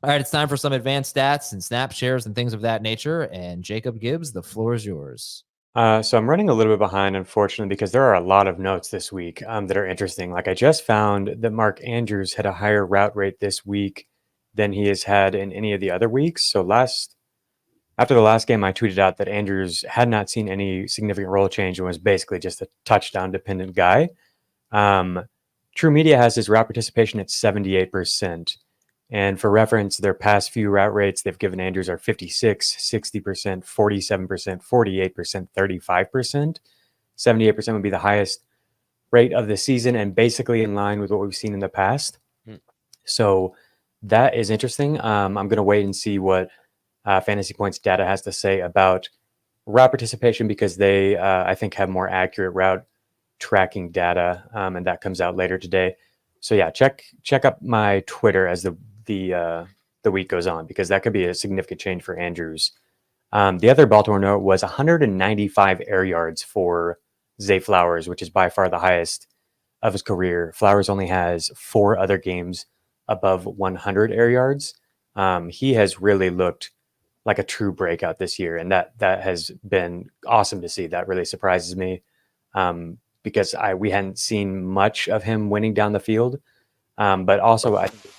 All right, it's time for some advanced stats and snap shares and things of that nature. And Jacob Gibbs, the floor is yours. So I'm running a little bit behind, unfortunately, because there are a lot of notes this week that are interesting. Like I just found that Mark Andrews had a higher route rate this week than he has had in any of the other weeks. So after the last game, I tweeted out that Andrews had not seen any significant role change and was basically just a touchdown dependent guy. True Media has his route participation at 78%. And for reference, their past few route rates they've given Andrews are 56, 60%, 47%, 48%, 35%. 78% would be the highest rate of the season and basically in line with what we've seen in the past. So that is interesting. I'm going to wait and see what Fantasy Points data has to say about route participation because they, I think, have more accurate route tracking data, and that comes out later today. So yeah, check up my Twitter as the week goes on because that could be a significant change for Andrews. The other Baltimore note was 195 air yards for Zay Flowers, which is by far the highest of his career. Flowers only has 4 other games above 100 air yards. He has really looked like a true breakout this year, and that has been awesome to see. That really surprises me because we hadn't seen much of him winning down the field, but also I think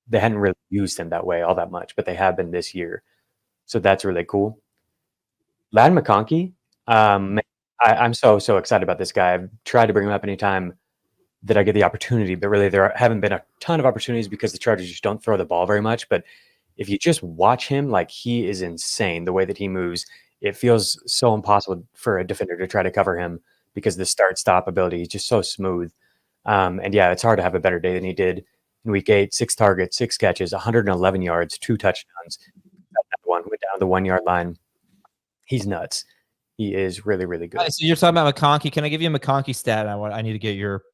they hadn't really used him that way all that much, but they have been this year. So that's really cool. Ladd McConkey, I'm so excited about this guy. I've tried to bring him up anytime that I get the opportunity, but really there haven't been a ton of opportunities because the Chargers just don't throw the ball very much. But if you just watch him, like he is insane. The way that he moves, it feels so impossible for a defender to try to cover him because the start-stop ability is just so smooth. And yeah, it's hard to have a better day than he did in week 8. 6 targets, 6 catches, 111 yards, 2 touchdowns. One went down the 1 yard line. He's nuts. He is really, really good. Right, so you're talking about McConkey. Can I give you a McConkey stat? I need to get your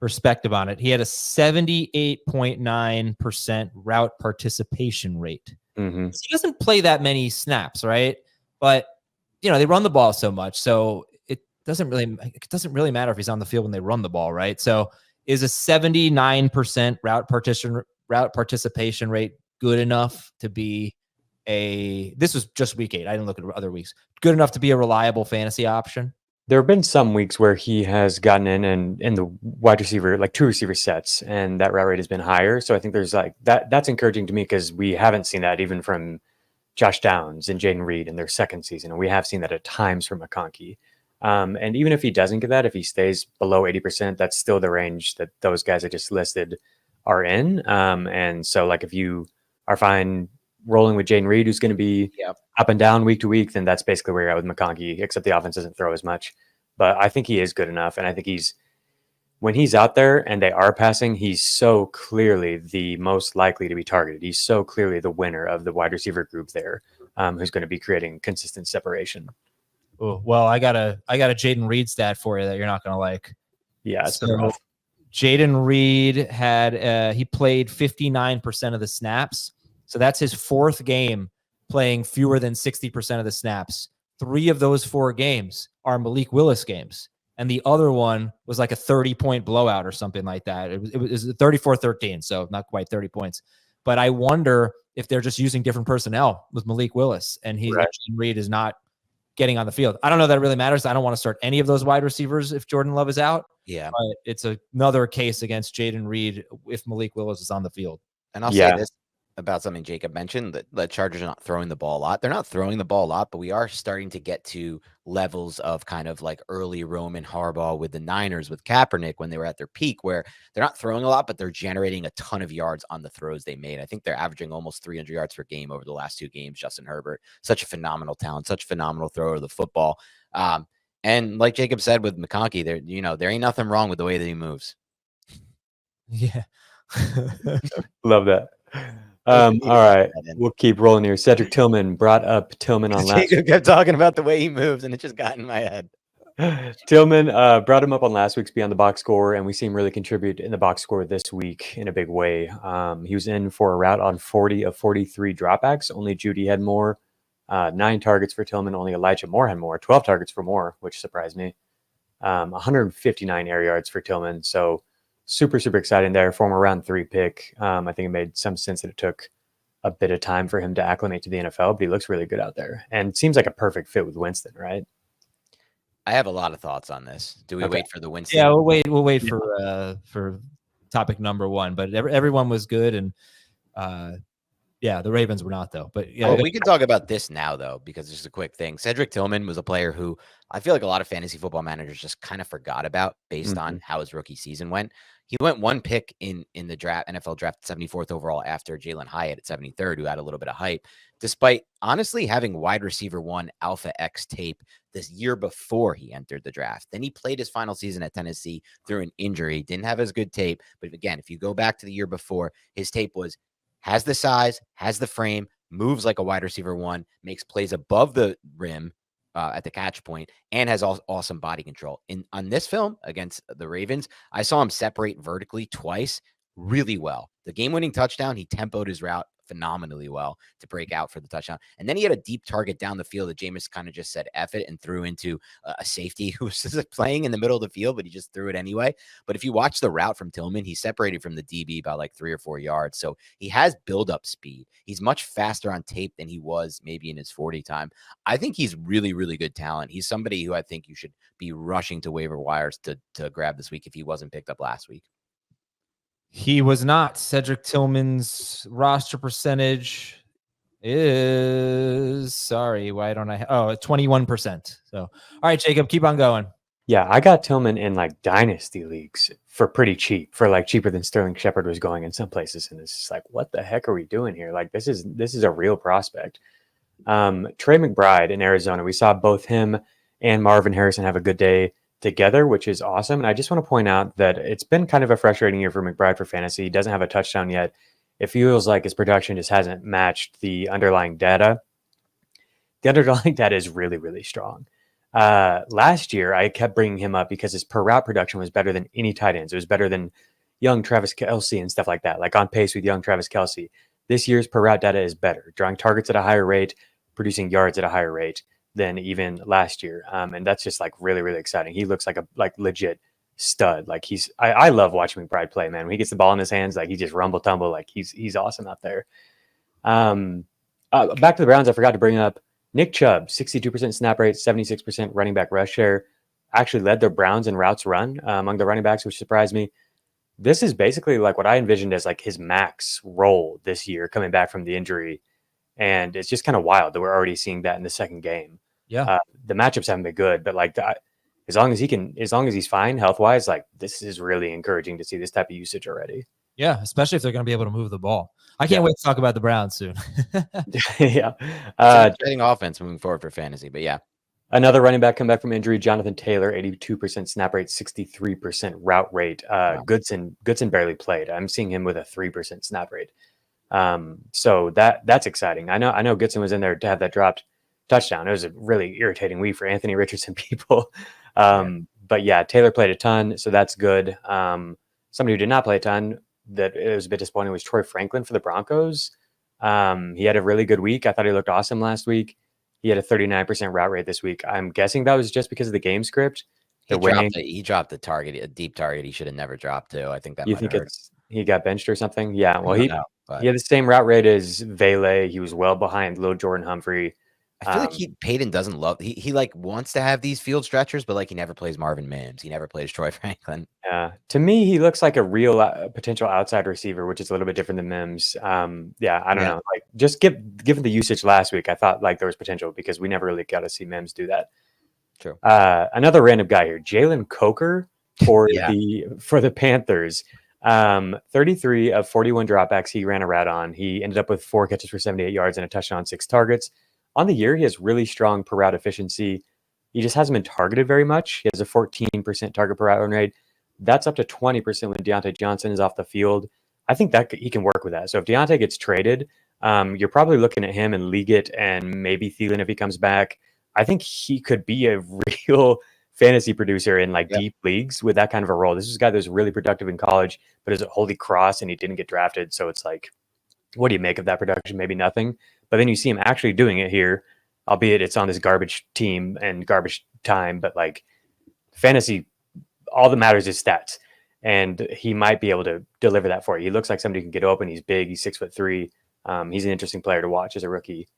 perspective on it. He had a 78.9% route participation rate. Mm-hmm. He doesn't play that many snaps, right? But they run the ball so much, so it doesn't really matter if he's on the field when they run the ball, right? So is a 79% route participation rate good enough to be this was just week 8. I didn't look at other weeks. Good enough to be a reliable fantasy option? There have been some weeks where he has gotten in the wide receiver, like 2 receiver sets, and that route rate has been higher. So I think there's like that's encouraging to me because we haven't seen that even from Josh Downs and Jaden Reed in their second season. And we have seen that at times from McConkey. And even if he doesn't get that, if he stays below 80%, that's still the range that those guys I just listed are in. And so like if you are fine rolling with Jaden Reed, who's going to be up and down week to week, then that's basically where you're at with McConkey, except the offense doesn't throw as much. But I think he is good enough. And I think when he's out there and they are passing, he's so clearly the most likely to be targeted. He's so clearly the winner of the wide receiver group there, who's going to be creating consistent separation. Oh, well, I got a Jaden Reed stat for you that you're not going to like. Yeah, it's been rough. Jaden Reed he played 59% of the snaps. So that's his 4th game playing fewer than 60% of the snaps. 3 of those 4 games are Malik Willis games. And the other one was like a 30-point blowout or something like that. It was 34-13, so not quite 30 points. But I wonder if they're just using different personnel with Malik Willis, and Jaden Reed is not getting on the field. I don't know that it really matters. I don't want to start any of those wide receivers if Jordan Love is out. Yeah. But it's another case against Jaden Reed if Malik Willis is on the field. And I'll say this about something Jacob mentioned, that the Chargers are not throwing the ball a lot. They're not throwing the ball a lot, but we are starting to get to levels of kind of like early Roman Harbaugh with the Niners, with Kaepernick when they were at their peak, where they're not throwing a lot, but they're generating a ton of yards on the throws they made. I think they're averaging almost 300 yards per game over the last 2 games. Justin Herbert, such a phenomenal talent, such a phenomenal thrower of the football. And like Jacob said with McConkey, there ain't nothing wrong with the way that he moves. Yeah. Love that. All right, we'll keep rolling here. Cedric Tillman brought up Tillman on last week. Jacob kept talking about the way he moves, and it just got in my head. Tillman brought him up on last week's Beyond the Box Score, and we see him really contribute in the box score this week in a big way. He was in for a route on 40 of 43 dropbacks. Only Judy had more. 9 targets for Tillman. Only Elijah Moore had more. 12 targets for Moore, which surprised me. 159 air yards for Tillman. So super exciting there. Former round 3 pick. I think it made some sense that it took a bit of time for him to acclimate to the NFL, but he looks really good out there and seems like a perfect fit with Winston, right? I have a lot of thoughts on this. Do we Okay. wait for the Winston? Yeah, we'll wait for topic number one, but everyone was good, and yeah, the Ravens were not though. But yeah, Well, we can talk about this now though, because just a quick thing. Cedric Tillman was a player who I feel like a lot of fantasy football managers just kind of forgot about based on how his rookie season went. He went one pick in the draft, NFL draft, 74th overall after Jalen Hyatt at 73rd, who had a little bit of hype, despite honestly having wide receiver 1 Alpha X tape this year before he entered the draft. Then he played his final season at Tennessee through an injury, didn't have as good tape. But again, if you go back to the year before, his tape has the size, has the frame, moves like a wide receiver 1, makes plays above the rim at the catch point, and has awesome body control. On this film against the Ravens, I saw him separate vertically twice really well. The game-winning touchdown, he tempoed his route phenomenally well to break out for the touchdown. And then he had a deep target down the field that Jameis kind of just said F it and threw into a safety who was playing in the middle of the field, but he just threw it anyway. But if you watch the route from Tillman, he separated from the DB by like 3 or 4 yards. So he has build-up speed. He's much faster on tape than he was maybe in his 40 time. I think he's really, really good talent. He's somebody who I think you should be rushing to waiver wires to grab this week if he wasn't picked up last week. he was not. Cedric Tillman's roster percentage is why don't I? 21%. So, all right, Jacob, keep on going. Yeah, I got Tillman in like dynasty leagues for pretty cheap, for like cheaper than Sterling Shepard was going in some places. And it's just like, what the heck are we doing here? Like, this is a real prospect. Trey McBride in Arizona, we saw both him and Marvin Harrison have a good day together, which is awesome. And I just want to point out that it's been kind of a frustrating year for McBride for fantasy. He doesn't have a touchdown yet. It feels like his production just hasn't matched the underlying data. The underlying data is really, really strong. Last year, I kept bringing him up because his per route production was better than any tight ends. It was better than young Travis Kelce and stuff like that, like on pace with young Travis Kelce. This year's per route data is better, drawing targets at a higher rate, producing yards at a higher rate than even last year. And that's just like really, really exciting. He looks like a legit stud. Like I love watching McBride play, man. When he gets the ball in his hands, like he just rumble tumble, like he's awesome out there. Back to the Browns, I forgot to bring up Nick Chubb, 62% snap rate, 76% running back rush share, actually led the Browns in routes run among the running backs, which surprised me. This is basically like what I envisioned as like his max role this year coming back from the injury. And it's just kind of wild that we're already seeing that in the second game. Yeah. The matchups haven't been good, but like as long as he's fine health-wise, like this is really encouraging to see this type of usage already. Yeah, especially if they're going to be able to move the ball. I can't wait to talk about the Browns soon. Yeah. It's an exciting offense moving forward for fantasy, but yeah. Another running back come back from injury, Jonathan Taylor, 82% snap rate, 63% route rate. Wow. Goodson barely played. I'm seeing him with a 3% snap rate. So that's exciting. I know Goodson was in there to have that dropped touchdown. It was a really irritating week for Anthony Richardson people. But yeah, Taylor played a ton, so that's good. Somebody who did not play a ton that it was a bit disappointing was Troy Franklin for the Broncos. He had a really good week. I thought he looked awesome last week. He had a 39% route rate this week. I'm guessing that was just because of the game script. He dropped the target, a deep target he should have never dropped to. I think that might hurt. He got benched or something? Yeah. Well, he had the same route rate as Vele. He was well behind Lil Jordan Humphrey. I feel like Peyton doesn't love he like wants to have these field stretchers, but like he never plays Marvin Mims. He never plays Troy Franklin. Yeah. To me, he looks like a real potential outside receiver, which is a little bit different than Mims. I don't know. Like just given the usage last week, I thought like there was potential because we never really got to see Mims do that. True. Another random guy here, Jalen Coker for the Panthers. 33 of 41 dropbacks he ran a route on. He ended up with 4 catches for 78 yards and a touchdown on 6 targets. On the year, he has really strong per route efficiency. He just hasn't been targeted very much. He has a 14% target per route run rate. That's up to 20% when Deontay Johnson is off the field. I think that he can work with that. So if Deontay gets traded, you're probably looking at him and Liggett and maybe Thielen if he comes back. I think he could be a real fantasy producer in like deep leagues with that kind of a role. This is a guy that was really productive in college, but is at Holy Cross and he didn't get drafted. So it's like, what do you make of that production? Maybe nothing. But then you see him actually doing it here, albeit it's on this garbage team and garbage time. But like fantasy, all that matters is stats. And he might be able to deliver that for you. He looks like somebody who can get open. He's big. He's 6'3". He's an interesting player to watch as a rookie.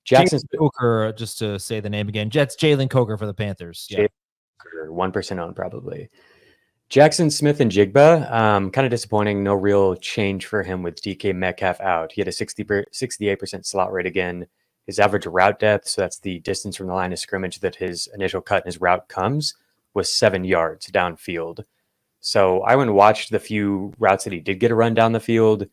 Jaxon Coker, just to say the name again, Jalen Coker for the Panthers. Yeah. 1% owned probably. Jaxon Smith-Njigba, kind of disappointing. No real change for him with DK Metcalf out. He had a 68% slot rate again. His average route depth, so that's the distance from the line of scrimmage that his initial cut and his route comes, was 7 yards downfield. So I went and watched the few routes that he did get a run down the field,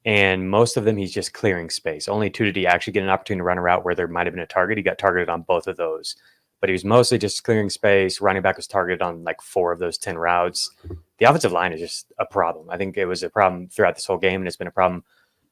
and most of them he's just clearing space. Only 2 did he actually get an opportunity to run a route where there might have been a target. He got targeted on both of those. But he was mostly just clearing space. Running back was targeted on like 4 of those 10 routes. The offensive line is just a problem. I think it was a problem throughout this whole game, and it's been a problem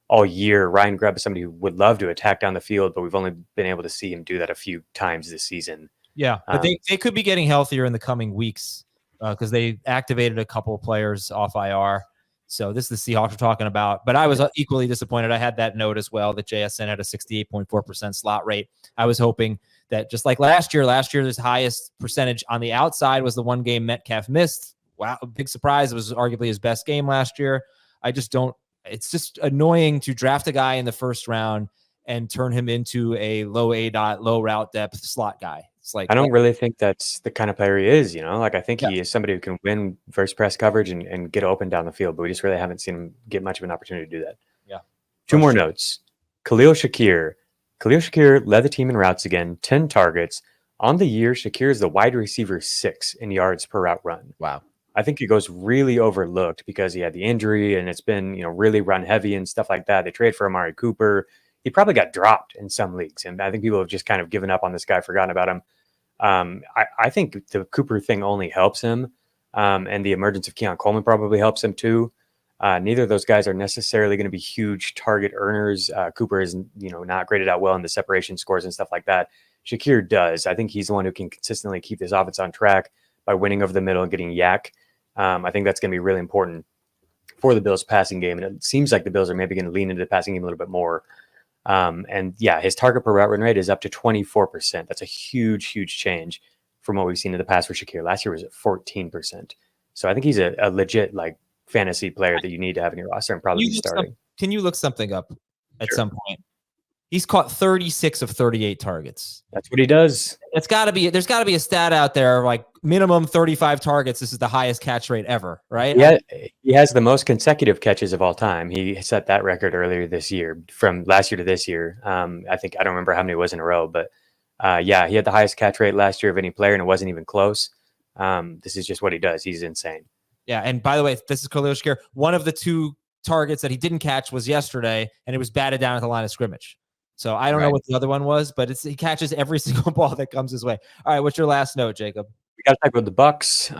all year. Ryan Grubb is somebody who would love to attack down the field, but we've only been able to see him do that a few times this season. Yeah, but they could be getting healthier in the coming weeks because they activated a couple of players off IR. So this is the Seahawks we're talking about. But I was equally disappointed. I had that note as well that JSN had a 68.4% slot rate. I was hoping that just like last year, his highest percentage on the outside was the one game Metcalf missed. Wow, big surprise. It was arguably his best game last year. I just don't. It's just annoying to draft a guy in the first round and turn him into a low ADOT, low route depth slot guy. It's like I don't really think that's the kind of player he is, Like I think he is somebody who can win versus press coverage and get open down the field, but we just really haven't seen him get much of an opportunity to do that. Yeah. 2 more notes. Khalil Shakir led the team in routes again, 10 targets. On the year, Shakir is the wide receiver 6 in yards per route run. Wow. I think it goes really overlooked because he had the injury and it's been, really run heavy and stuff like that. They traded for Amari Cooper. He probably got dropped in some leagues, and I think people have just kind of given up on this guy, forgotten about him. I think the Cooper thing only helps him, and the emergence of Keon Coleman probably helps him too. Neither of those guys are necessarily going to be huge target earners. Cooper is, not graded out well in the separation scores and stuff like that. Shakir does. I think he's the one who can consistently keep this offense on track by winning over the middle and getting yak. I think that's going to be really important for the Bills' passing game, and it seems like the Bills are maybe going to lean into the passing game a little bit more. His target per route run rate is up to 24%. That's a huge, huge change from what we've seen in the past for Shakir. Last year was at 14%. So I think he's a legit fantasy player that you need to have in your roster and probably be starting. Can you look something up at some point? He's caught 36 of 38 targets. That's what he does. There's got to be a stat out there like minimum 35 targets. This is the highest catch rate ever, right? Yeah, he has the most consecutive catches of all time. He set that record earlier this year, from last year to this year. I don't remember how many it was in a row, but he had the highest catch rate last year of any player, and it wasn't even close. This is just what he does. He's insane. Yeah, and by the way, this is Khalil Shakir. One of the 2 targets that he didn't catch was yesterday, and it was batted down at the line of scrimmage. So I don't know what the other one was, but he catches every single ball that comes his way. All right, what's your last note, Jacob? We got to talk about the Bucs.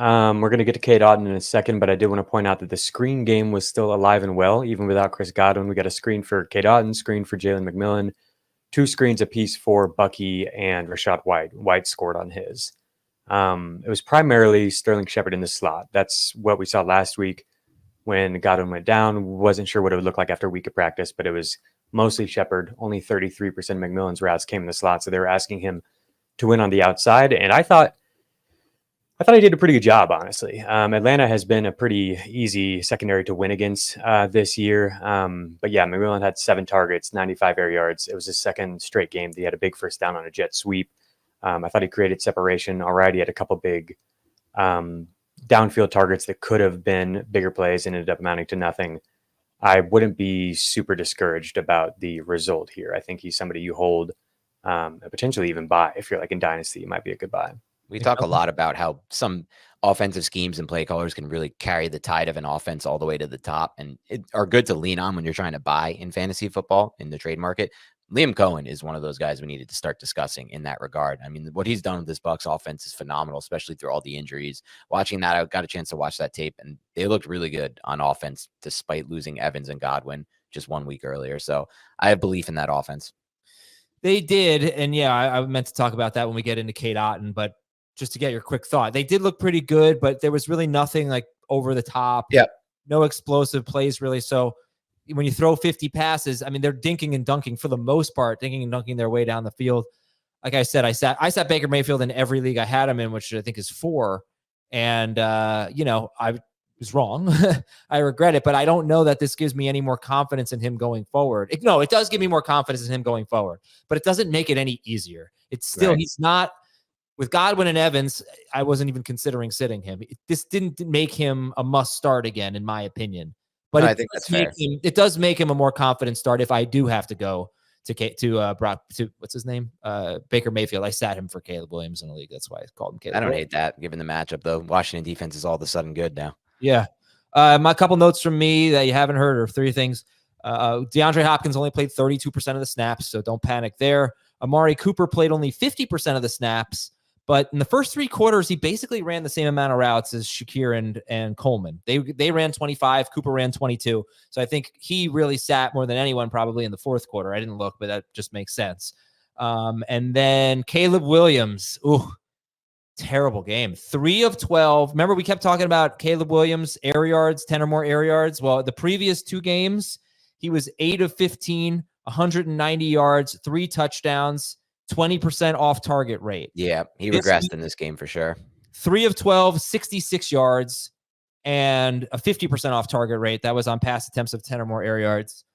We're going to get to Cade Otton in a second, but I did want to point out that the screen game was still alive and well, even without Chris Godwin. We got a screen for Cade Otton, screen for Jalen McMillan, 2 screens apiece for Bucky and Rashad White. White scored on his. It was primarily Sterling Shepard in the slot. That's what we saw last week when Godwin went down. Wasn't sure what it would look like after a week of practice, but it was mostly Shepard. Only 33% of McMillan's routes came in the slot, so they were asking him to win on the outside, and I thought he did a pretty good job, honestly. Atlanta has been a pretty easy secondary to win against this year. But yeah, McMillan had 7 targets, 95 air yards. It was his second straight game that he had a big first down on a jet sweep. I thought he created separation. All right, he had a couple big downfield targets that could have been bigger plays and ended up amounting to nothing. I wouldn't be super discouraged about the result here. I think he's somebody you hold and potentially even buy. If you're in Dynasty, it might be a good buy. We talk a lot about how some offensive schemes and play callers can really carry the tide of an offense all the way to the top and are good to lean on when you're trying to buy in fantasy football in the trade market. Liam Cohen is one of those guys we needed to start discussing in that regard. I mean, what he's done with this Bucs offense is phenomenal, especially through all the injuries. Watching that, I got a chance to watch that tape, and they looked really good on offense despite losing Evans and Godwin just 1 week earlier. So I have belief in that offense. They did, and yeah, I meant to talk about that when we get into Cade Otton, but just to get your quick thought, they did look pretty good, but there was really nothing over the top. Yeah, no explosive plays really. So when you throw 50 passes, I mean, they're dinking and dunking for the most part, dinking and dunking their way down the field. Like I said, I sat Baker Mayfield in every league I had him in, which I think is 4. And, is wrong. I regret it, but I don't know that this gives me any more confidence in him going forward. It does give me more confidence in him going forward, but it doesn't make it any easier. It's still, he's not, with Godwin and Evans, I wasn't even considering sitting him. This didn't make him a must start again, in my opinion. But I think that's fair. It does make him a more confident start if I do have to go to what's his name? Baker Mayfield. I sat him for Caleb Williams in the league. That's why I called him Caleb. I don't hate that, given the matchup, though. Washington defense is all of a sudden good now. Yeah. My couple notes from me that you haven't heard are 3 things. DeAndre Hopkins only played 32% of the snaps, so don't panic there. Amari Cooper played only 50% of the snaps, but in the first 3 quarters, he basically ran the same amount of routes as Shakir and Coleman. They ran 25, Cooper ran 22. So I think he really sat more than anyone probably in the 4th quarter. I didn't look, but that just makes sense. And then Caleb Williams, terrible game. 3 of 12. Remember, we kept talking about Caleb Williams, air yards, 10 or more air yards. Well, the previous 2 games, he was 8 of 15, 190 yards, 3 touchdowns, 20% off target rate. Yeah, he regressed in this game for sure. 3 of 12, 66 yards, and a 50% off target rate. That was on pass attempts of 10 or more air yards.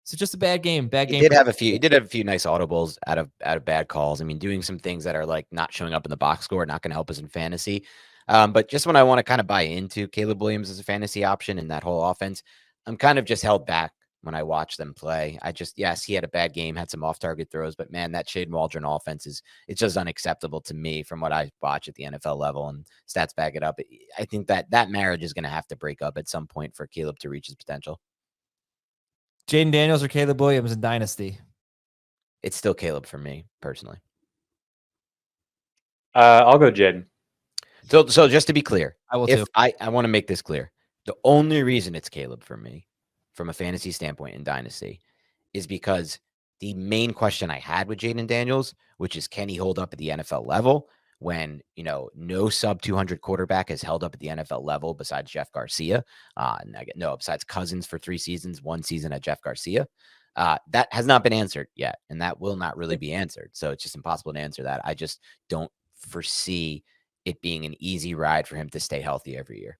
So just a bad game. He did have a few nice audibles out of bad calls. I mean, doing some things that are like not showing up in the box score, not going to help us in fantasy. But just when I want to kind of buy into Caleb Williams as a fantasy option in that whole offense, I'm kind of just held back when I watch them play. Yes, he had a bad game, had some off-target throws, but man, that Shaden Waldron offense it's just unacceptable to me from what I watch at the NFL level, and stats back it up. I think that marriage is going to have to break up at some point for Caleb to reach his potential. Jaden Daniels or Caleb Williams in Dynasty? It's still Caleb for me, personally. I'll go Jaden. So just to be clear, I will too. I want to make this clear. The only reason it's Caleb for me, from a fantasy standpoint in Dynasty, is because the main question I had with Jaden Daniels, which is, can he hold up at the NFL level when, no sub 200 quarterback has held up at the NFL level besides Jeff Garcia? Besides Cousins for 3 seasons, 1 season at Jeff Garcia. That has not been answered yet, and that will not really be answered. So it's just impossible to answer that. I just don't foresee it being an easy ride for him to stay healthy every year.